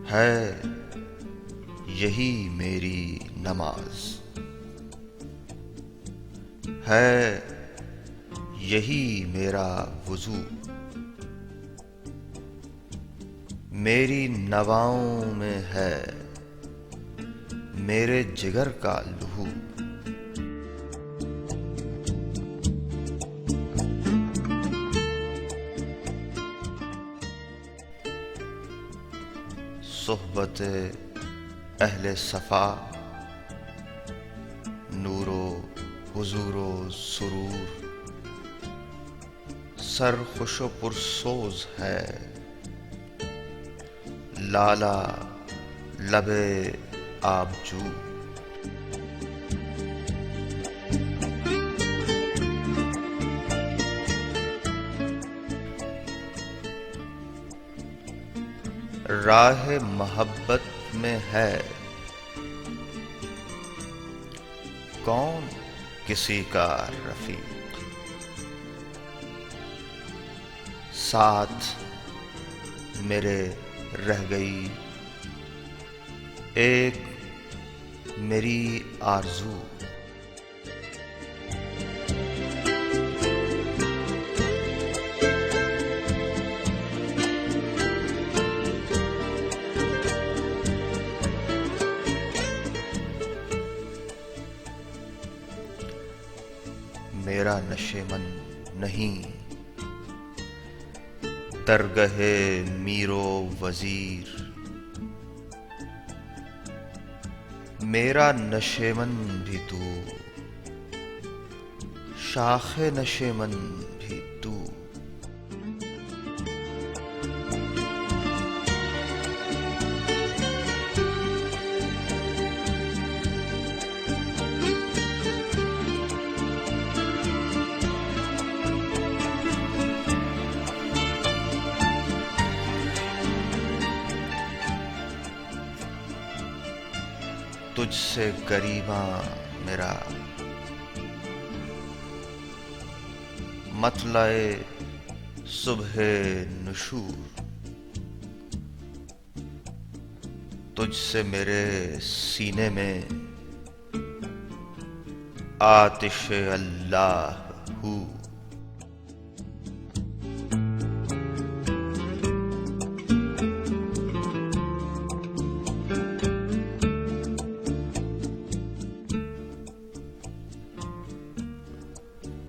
है यही मेरी नमाज, है यही मेरा वुजू, मेरी नवाओं में है मेरे जिगर का लहू। सोहबत अहले सफ़ा, नूरो हुजूरो सुरूर, सर खुशो पुरसोज है लाला लबे आबजू। राह मोहब्बत में है कौन किसी का रफीक, साथ मेरे रह गई एक मेरी आरज़ू। मेरा नशेमन नहीं दरगहे मीरो वजीर, मेरा नशेमन भी तू, शाखे नशेमन भी तू। तुझसे गरीबा मेरा मतलाए सुबह नुशूर, तुझसे मेरे सीने में आतिश अल्लाह हूँ।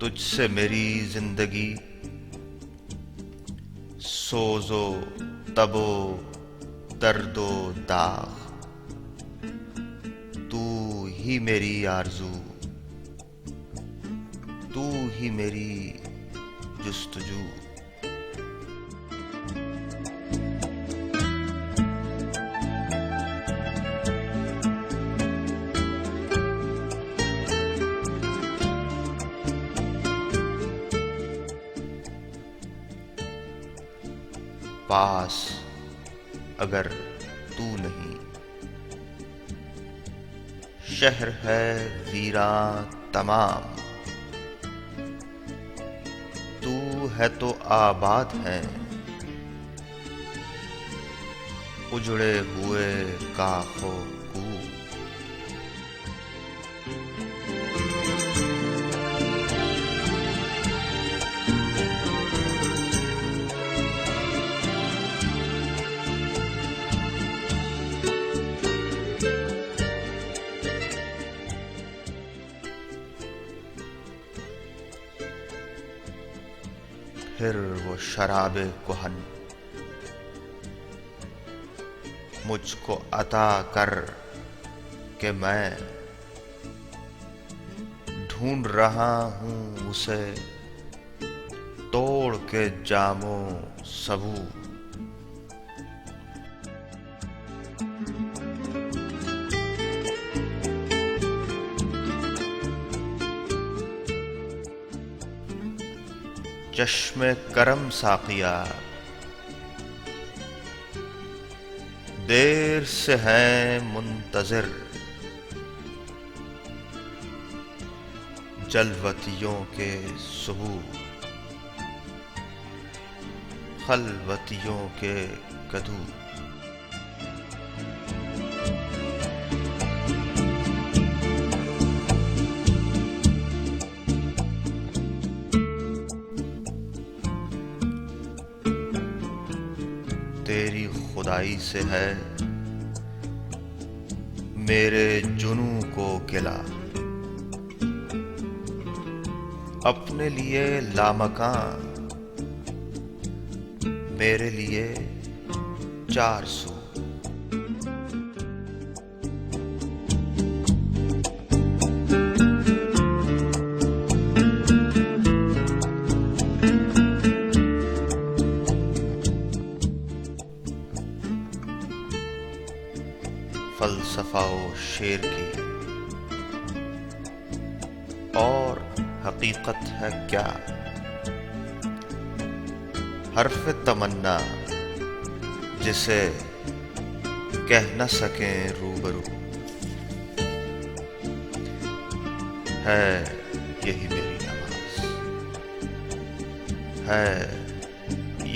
तुझसे मेरी जिंदगी सोजो तबो दर्दो दाग, तू ही मेरी आरज़ू, तू ही मेरी जुस्तजू। पास अगर तू नहीं, शहर है वीरां तमाम, तू है तो आबाद है उजड़े हुए काखो कू। फिर वो शराबे कुहन मुझको अता कर कि मैं ढूंढ रहा हूँ उसे तोड़ के जामो सबू। चश्मे करम साकिया देर से हैं मुंतज़िर, जलवतियों के सुबू खलवतियों के कदू। तेरी खुदाई से है, मेरे जुनू को गिला। अपने लिए लामकान, मेरे लिए 400। फलसफा ओ शेर की और हकीकत है क्या, हर्फ तमन्ना जिसे कह न सकें रूबरू, है यही मेरी नमाज, है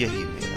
यही मेरा